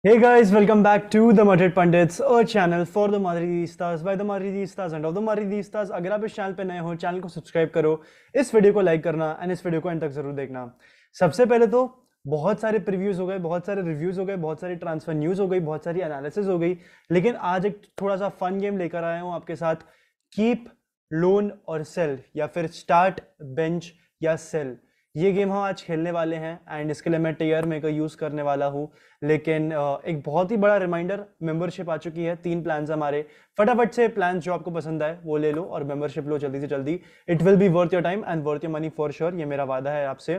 Hey guys, welcome back to the Madrid Pundits, a channel for the Madridistas by the Madridistas and of the Madridistas। अगर आप इस channel पे नए हो, channel को subscribe करो, इस वीडियो को लाइक करना एंड इस वीडियो को एंड तक जरूर देखना। सबसे पहले तो बहुत सारे प्रीव्यूज हो गए, बहुत सारे रिव्यूज हो गए, बहुत सारी ट्रांसफर न्यूज हो गई, बहुत सारी एनालिसिस हो गई, लेकिन आज एक थोड़ा सा फन गेम लेकर आया हूँ आपके साथ। कीप, लोन और सेल, या फिर स्टार्ट, बेंच या सेल। ये गेम हम आज खेलने वाले हैं एंड इसके लिए मैं टेयर मेकर यूज करने वाला हूँ। लेकिन एक बहुत ही बड़ा रिमाइंडर, मेंबरशिप आ चुकी है, 3 प्लान्स हमारे। फटाफट से प्लान जो आपको पसंद आए वो ले लो और मेंबरशिप लो जल्दी से जल्दी। It will be worth your time and worth your money for sure, ये मेरा वादा है आपसे।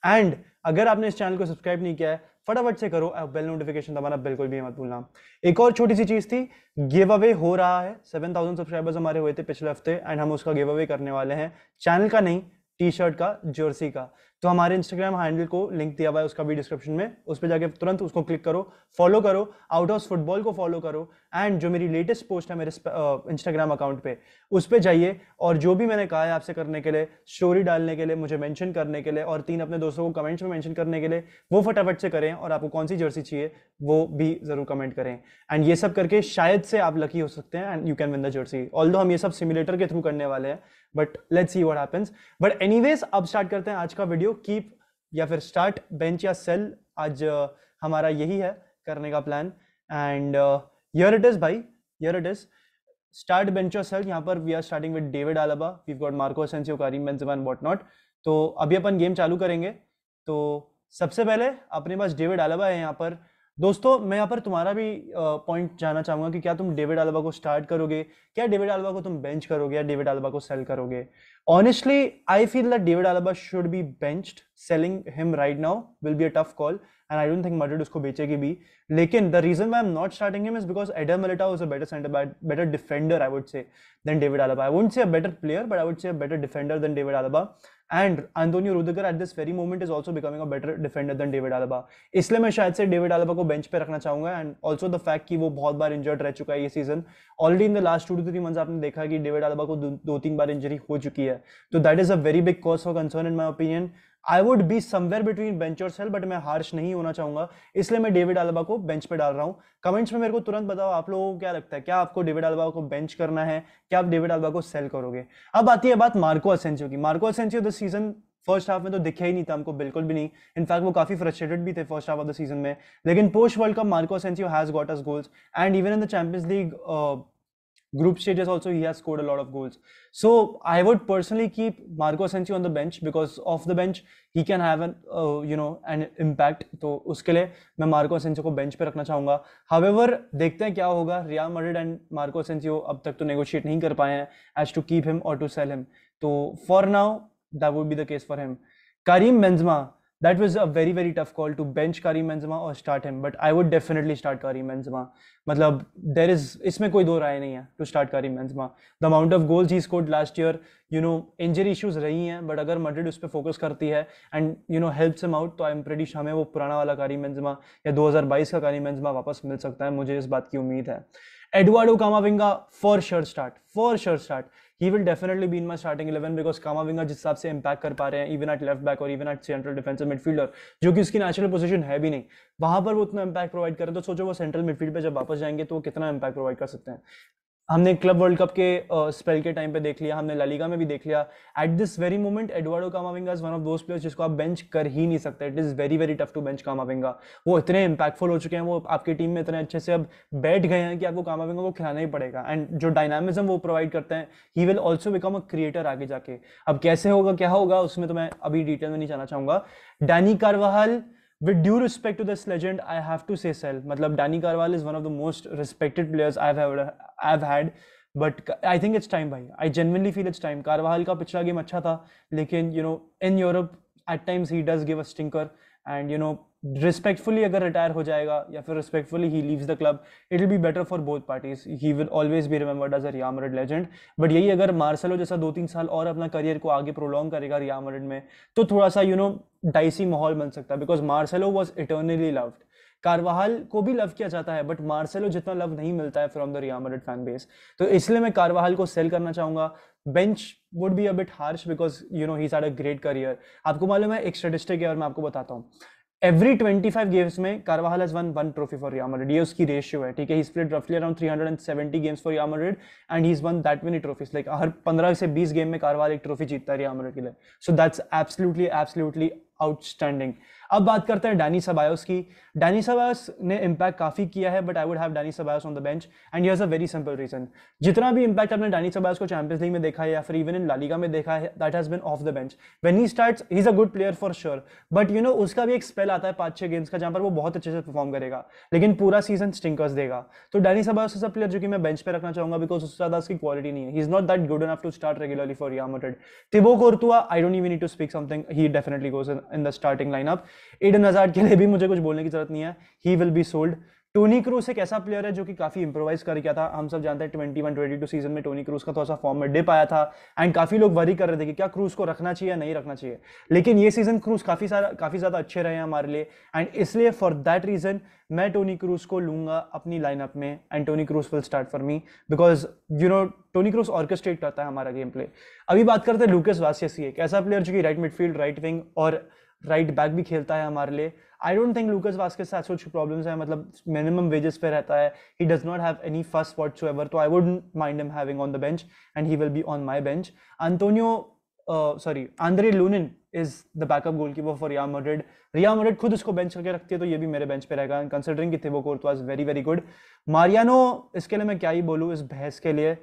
एंड अगर आपने इस चैनल को सब्सक्राइब नहीं किया है, फटाफट से करो, बेल नोटिफिकेशन दबाना बिल्कुल भी मत भूलना। एक और छोटी सी चीज थी, गिव अवे हो रहा है। 7000 सब्सक्राइबर्स हमारे हुए थे पिछले हफ्ते एंड हम उसका गिव अवे करने वाले हैं, चैनल का नहीं, टी शर्ट का, जर्सी का। तो हमारे इंस्टाग्राम हैंडल को लिंक दिया हुआ है उसका भी डिस्क्रिप्शन में, उस पर जाके तुरंत उसको क्लिक करो, फॉलो करो, आउट ऑफ फुटबॉल को फॉलो करो। एंड जो मेरी लेटेस्ट पोस्ट है मेरे इंस्टाग्राम अकाउंट पे, उस पे जाइए और जो भी मैंने कहा है आपसे करने के लिए, स्टोरी डालने के लिए, मुझे मेंशन करने के लिए और 3 अपने दोस्तों को कमेंट्स में मेंशन करने के लिए, वो फटाफट से करें। और आपको कौन सी जर्सी चाहिए वो भी जरूर कमेंट करें। एंड ये सब करके शायद से आप लकी हो सकते हैं and you can win the Jersey. Although हम ये सब सिमुलेटर के थ्रू करने वाले हैं, but let's see what happens. But anyways, अब स्टार्ट करते हैं आज का वीडियो। कीप या फिर स्टार्ट, बेंच या सेल, आज हमारा यही है करने का plan. And here it is भाई, here it is. Start, bench और सेल। यहाँ पर we are starting with David Alaba, we got Marco Asensio, Karim Benzema and what not. तो अभी अपन गेम चालू करेंगे। तो सबसे पहले अपने पास डेविड आलाबा है यहाँ पर। दोस्तों मैं यहाँ पर तुम्हारा भी पॉइंट जानना चाहूंगा कि क्या तुम डेविड आलाबा को स्टार्ट करोगे, क्या डेविड आलाबा को तुम बेंच करोगे, या डेविड आलाबा को सेल करोगे। Honestly, I feel that David Alaba should be benched. Selling him right now will be a tough call, and I don't think Madrid उसको बेचेगी भी। लेकिन the reason why I'm not starting him is because Eder Militao is a better center back, better defender, I would say, than David Alaba. I wouldn't say a better player, but I would say a better defender than David Alaba. And Antonio Rudiger at this very moment is also becoming a better defender than David Alaba. इसलिए मैं शायद से David आलाबा को bench पे रखना चाहूंगा। And also the fact कि वो बहुत बार इंजर्ड रह चुका है ये season. Already in the last 2 to 3 months आपने देखा कि डेविड आलाबा को 2-3 बार इंजरी हो चुकी है। तो that is a very big cause for concern in my opinion. I would be somewhere between bench और सेल, बट मैं हार्श नहीं होना चाहूंगा, इसलिए मैं डेविड आलाबा को बेंच पे डाल रहा हूँ। कमेंट्स में मेरे को तुरंत बताओ आप लोगों को क्या लगता है, क्या आपको डेविड आलाबा को बेंच करना है, क्या आप डेविड आलाबा को सेल करोगे। अब आती है बात मार्को असेंसियो की। Marco Asensio this season first half में तो दिखा ही नहीं था हमको, बिल्कुल भी नहीं। इनफैक्ट वो काफी फ्रस्ट्रेटेड भी थे first half of the season में। लेकिन post world cup Marco Asensio has got us goals, and even in the champions league group stages also he has scored a lot of goals. So I would personally keep Marco Asensio on the bench, because off the bench he can have an an impact. तो उसके लिए मैं Marco Asensio को bench पे रखना चाहूंगा। However, देखते हैं क्या होगा। Real Madrid and Marco Asensio अब तक तो नेगोशिएट नहीं कर पाए हैं as to keep him or to sell him. तो for now that would be the case for him. Karim Benzema, that was a very very tough call to bench Karim Benzema or start him, but I would definitely start Karim Benzema. मतलब there is, इसमें कोई दो राय नहीं है, to start Karim Benzema. The amount of goals he scored last year, injury issues रही हैं, but अगर Madrid उस पर फोकस करती है and helps him out, तो आई एम प्रेटी श्योर हमें वो पुराना वाला कारिम बेंजेमा या 2022 का कारिम बेंजेमा वापस मिल सकता है, मुझे इस बात की उम्मीद है। Eduardo कामाविंगा for sure start, for sure start. He will definitely be in my starting 11 because Kamavinga जिस हिसाब से इम्पैक्ट कर पा रहे हैं इवन एट लेफ्ट बैक और even at central defensive midfielder, जो कि उसकी नेचुरल पोजीशन है भी नहीं, वहां पर वो उतना इम्पैक्ट प्रोवाइड करे। तो सोचो वो सेंट्रल मिडफील्ड पे जब वापस जाएंगे तो वो कितना इम्पैक्ट प्रोवाइड कर सकते हैं। हमने क्लब वर्ल्ड कप के स्पेल के टाइम पे देख लिया, हमने ला लीगा में भी देख लिया। At this very moment Eduardo Camavinga is one of those players जिसको आप बेंच कर ही नहीं सकते। It is very very tough to bench Camavinga. वो इतने इंपैक्टफुल हो चुके हैं, वो आपकी टीम में इतने अच्छे से अब बैठ गए हैं कि आपको कामाविंगा को खिलाना ही पड़ेगा। एंड जो डायनामिज्म वो प्रोवाइड करते हैं, he will also become a creator आगे जाके। अब कैसे होगा क्या होगा उसमें तो मैं अभी डिटेल में नहीं जाना चाहूंगा। Danny कार्वाहाल, with due respect to this legend, I have to say sell. मतलब Danny Carvajal is one of the most respected players I've had, but I think it's time भाई। I genuinely feel it's time। Carvajal का पिछला game अच्छा था, लेकिन in Europe at times he does give a stinker, and respectfully अगर retire हो जाएगा या फिर respectfully he leaves the club, it will be better for both parties. He will always be remembered as a Real Madrid legend. But यही अगर Marcelo जैसा 2-3 साल और अपना करियर को आगे प्रोलॉन्ग करेगा रियल मैड्रिड में, तो थोड़ा सा डाइसी माहौल बन सकता है, because Marcelo was eternally loved. कार्वाहाल को भी लव किया जाता है, बट मार्सेलो जितना लव नहीं मिलता है from the real Madrid fan base. तो इसलिए मैं कार्वाहाल को सेल करना चाहूंगा। Bench would be a bit harsh because he's had a great career। आपको मालूम है एक स्टैटिस्टिक है और मैं आपको बताता हूँ। एवरी 25 गेम्स में Carvajal has won one trophy for Real Madrid, ये उसकी रेशियो है, ठीक है। ही प्लेड रफली around 370 games for Real Madrid and he has won that many trophies, like हर 15 से 20 गेम में कारवाहल एक ट्रॉफी जीतता है रियल मैड्रिड के लिए। So that's absolutely absolutely outstanding. अब बात करते हैं डैनी सेबायोस की। डैनी सेबायोस ने इम्पैक्ट काफी किया है, but I would have Dani Ceballos on the bench and here's a very simple reason. जितना भी इम्पैक्ट आपने डैनी सेबायोस को चैंपियंस लीग में देखा है या फिर इवन इन ला लीगा में देखा है, that has been off the bench. When he starts he is a good player for sure, but you know उसका भी एक स्पेल आता है 5-6 गेम्स का जहां पर वो बहुत अच्छे से परफॉर्म करेगा, लेकिन पूरा सीजन स्टिंकर्स देगा। तो Danny Ceballos is a player जो कि मैं बेंच पे रखना चाहूंगा, बिकॉज उससे ज्यादा उसकी क्वालिटी नहीं है। He is not that good enough to start regularly for Real Madrid. Thibaut Courtois, I don't even need to speak something, he definitely goes in the starting lineup. Eden Hazard के लिए भी मुझे कुछ बोलने की जरूरत नहीं है, ही will be sold. Toni Kroos एक ऐसा प्लेयर है जो कि काफी इंप्रोवाइज कर गया था। हम सब जानते हैं 21-22 सीजन में टोनी क्रूस का थोड़ा सा फॉर्म में डिप आया था एंड काफी लोग वरी कर रहे थे कि क्या क्रूस को रखना चाहिए या नहीं रखना चाहिए, लेकिन ये सीजन क्रूस काफी ज्यादा अच्छे रहे हैं हमारे लिए एंड इसलिए फॉर दैट रीजन मैं टोनी क्रूस को लूंगा अपनी लाइनअप में and Toni Kroos will start for me because you know Toni Kroos orchestrate करता है हमारा गेम प्ले। अभी बात करते हैं लूकास वासियस, एक ऐसा प्लेयर जो कि राइट मिडफील्ड, राइट विंग और राइट बैक भी खेलता है हमारे लिए। आई डोंट थिंक लूकास वास्केस साथ कुछ प्रॉब्लम्स है, मतलब मिनिमम वेजेस पे रहता है, he does not have any first whatsoever, तो I wouldn't mind him having on the bench and he will be on my bench. Andriy Lunin is the backup goalkeeper for Real Madrid. Real Madrid खुद उसको bench करके रखती है, तो ये भी मेरे बेंच पे रहेगा कंसिडरिंग कि Thibaut Courtois is very very good. Mariano, इसके लिए मैं क्या ही बोलूँ इस बहस के लिए,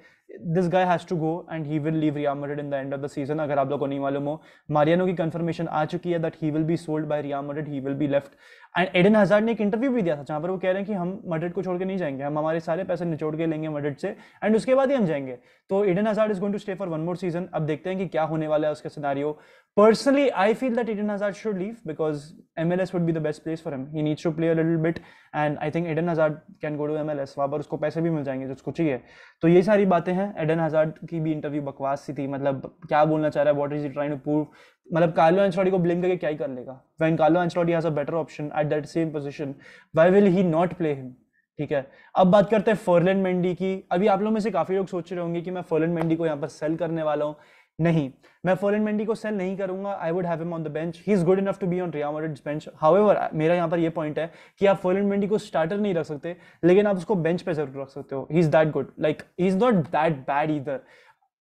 this guy has to go and he will leave Real Madrid in the end of the season। अगर आप लोगों को नहीं मालूम हो, मारियानो की कंफर्मेशन आ चुकी है that he will be sold by Real Madrid, he will be left। And Eden Hazard ने एक इंटरव्यू भी दिया था जहां पर वो कह रहे हैं कि हम मैड्रिड को छोड़ के नहीं जाएंगे, हम हमारे सारे पैसे निचोड़ के लेंगे मैड्रिड से एंड उसके बाद ही हम जाएंगे। तो Eden Hazard is going to stay for one more season. अब देखते हैं कि क्या होने वाला है उसका scenario. Personally, I feel that Eden Hazard should leave because MLS would be the best place for him. He needs to play a little bit, and I think Eden Hazard can go to MLS. वहाँ पर उसको पैसे भी मिल जाएंगे जो उसको चाहिए। तो ये सारी बातें हैं। एडन हज़ार्ड की भी इंटरव्यू बकवास सी थी, मतलब क्या बोलना चाह रहा है, what is he trying to prove, मतलब कार्लो एंचेलोटी को ब्लेम करके क्या ही कर लेगा। When Carlo Ancelotti has a better option at that same position, why will he not play him? ठीक है, अब बात करते हैं फर्लैंड मेंडी की। अभी आप लोगों में से काफी लोग सोच रहे होंगे कि मैं फर्लैंड मेंडी को यहाँ पर सेल करने वाला हूँ। नहीं, मैं फर्लैंड मेंडी को सेल नहीं करूंगा। I would have him on the bench, he is good enough to be on Real Madrid's bench. However मेरा यहाँ पर ये पॉइंट है कि आप फर्लैंड मेंडी को स्टार्टर नहीं रख सकते, लेकिन आप उसको बेंच पे जरूर रख सकते हो। He is that good, like he is not that bad either.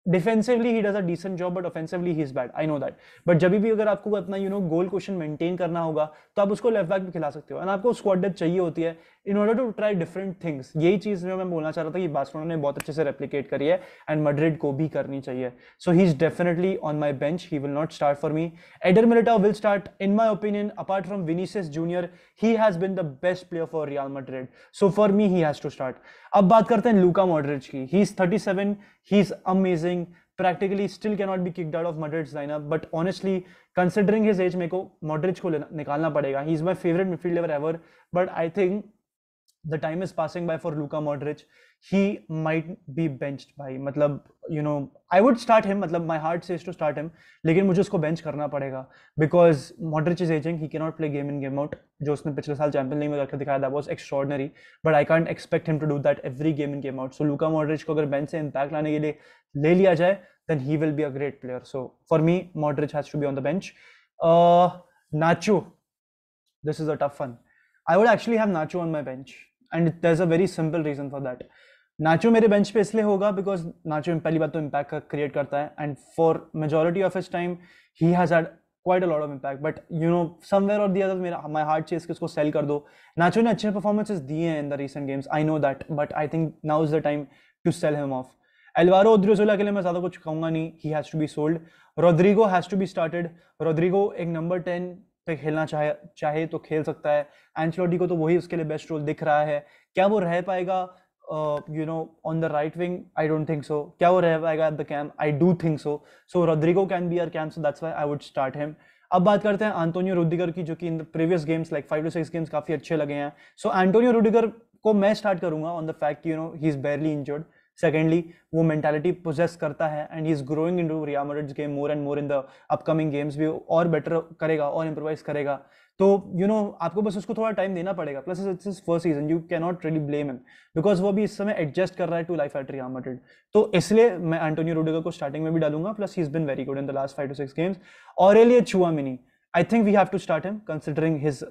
Defensively he does a decent job, but offensively he is bad, I know that. But जब भी अगर आपको अपना गोल क्वेश्चन मेंटेन करना होगा तो आप उसको लेफ्ट बैक भी खिला सकते हो एंड आपको स्क्वाड डेप्थ चाहिए होती है in order to try different things. यही चीज जो मैं बोलना चाह रहा था कि बार्सिलोना ने बहुत अच्छे से रेप्लिकेट करी है एंड मैड्रिड को भी करनी चाहिए। So he is definitely on my bench, he will not start for me. Eder Militao will start in my opinion. Apart from Vinicius Junior, he has been the best player for Real Madrid, so for me he has to start. अब बात करते हैं Luka Modric की। He is 37, he is amazing, practically still cannot be kicked out of Madrid's lineup, but honestly considering his age मेरे को Modric को निकालना पड़ेगा। he is my favorite midfielder ever, but I think the time is passing by for Luka Modric. He might be benched by, मतलब I would start him, मतलब my heart says to start him, लेकिन मुझे उसको bench करना पड़ेगा because Modric is aging, he cannot play game in game out। जो उसने पिछले साल चैंपियंस लीग में करके दिखाया, that was extraordinary, but I can't expect him to do that every game in game out। So Luka Modric को अगर bench से इम्पैक्ट लाने के लिए ले लिया जाए, then he will be a great player। So for me, Modric has to be on the bench। Nacho, this is a tough one। I would actually have Nacho on my bench, and there's a very simple reason for that। Nacho मेरे bench पे इसलिए होगा because Nacho पहली बात तो impact create करता है, and for majority of his time he has had quite a lot of impact, but somewhere or the other my heart says कि उसको sell कर दो। Nacho ने अच्छे performances दिए हैं in the recent games, I know that, but I think now is the time to sell him off। Alvaro Odriozola के लिए मैं ज्यादा कुछ कहूंगा नहीं, he has to be sold. Rodrygo has to be started. Rodrygo एक number 10 पे खेलना चाहे तो खेल सकता है। एंचेलोटी को तो वही उसके लिए बेस्ट रोल दिख रहा है। क्या वो रह पाएगा on the right wing? I don't think so. क्या वो रह पाएगा at the camp? I do think so. So Rodrigo can be our camp, so that's why I would start him. अब बात करते हैं एंटोनियो रुडिगर की, जो कि in the previous games like 5 to 6 games काफी अच्छे लगे हैं। सो एंटोनियो रुडिगर को मैं स्टार्ट करूंगा ऑन द फैक्ट कि ही इज बेयरली इंजर्ड। सेकेंडली, वो मेंटालिटी पोजेस करता है and he is growing into real Madrid's game more and more in the upcoming games. भी और बेटर करेगा और इंप्रोवाइज करेगा। तो आपको बस उसको थोड़ा टाइम देना पड़ेगा। Plus it's his first season, you can not really blame him because वो भी इस समय एडजस्ट कर रहा है to life at Real Madrid. तो इसलिए मैं एंटोनियो रुडिगर को स्टार्टिंग में भी डालूंगा। Plus he is been very good in the last 5 to 6 games. Aurelien Tchouameni, I think we have to start him considering his,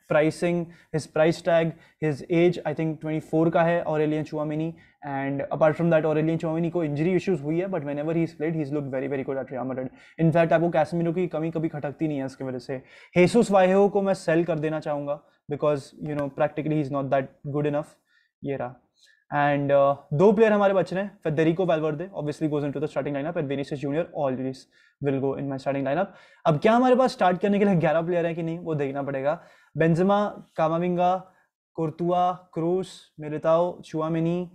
pricing, his price tag, his age. I think 24 का है Aurelien Tchouameni, and apart from that Aurelien Tchouameni को injury issues हुई है, but whenever he's played he's looked very very good at Real Madrid. In fact आपको Casemiro की कमी कभी खटकती नहीं है इसकी वजह से. Jesus Vallejo को मैं sell कर देना चाहूँगा because practically he's not that good enough. ये रहा. And दो प्लेयर हमारे बच रहे हैं. Federico Valverde obviously goes into the starting lineup and Vinicius Junior always will go in my starting lineup. अब क्या हमारे पास स्टार्ट करने के लिए 11 प्लेयर हैं कि नहीं वो देखना पड़ेगा. Benzema, Camavinga, Courtois, Kroos, Militao, Tchouameni,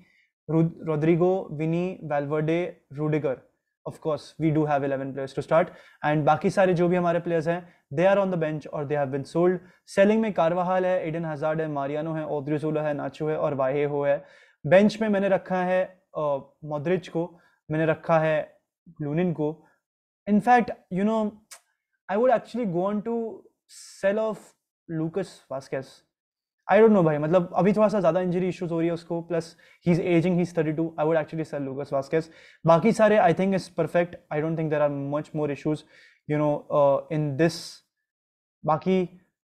Rodrigo, Vini, Valverde, Rudiger. Of course we do have 11 players to start, and बाकी सारे जो भी हमारे प्लेयर्स हैं they are on the bench or they have been sold. Selling में कारवाहाल है, Aiden hazard है, Mariano है, ओद्रिजुला है, नाचो है और वाहेहो है. बेंच में मैंने रखा है मॉड्रिच को, मैंने रखा है लूनिन को. In fact I would actually go on to sell off Lucas Vazquez. I don't know भाई, मतलब अभी थोड़ा सा ज़्यादा इंजरी इश्यूज हो रही है उसको, plus he is ageing, he is 32. I would actually sell Lucas Vazquez. बाकी सारे I think is perfect. I don't think there are much more issues in this. बाकी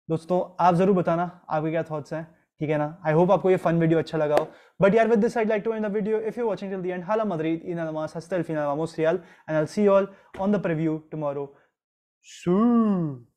दोस्तों आप ज़रूर बताना आपके क्या थॉट्स हैं, ठीक है ना. आई होप आपको ये फन वीडियो अच्छा लगा हो. बट यार with this I'd like to end the video. If you're watching till the end, Hala Madrid, Ina Namas, hasta el final, vamos Real, and I'll see you all on the preview tomorrow. See.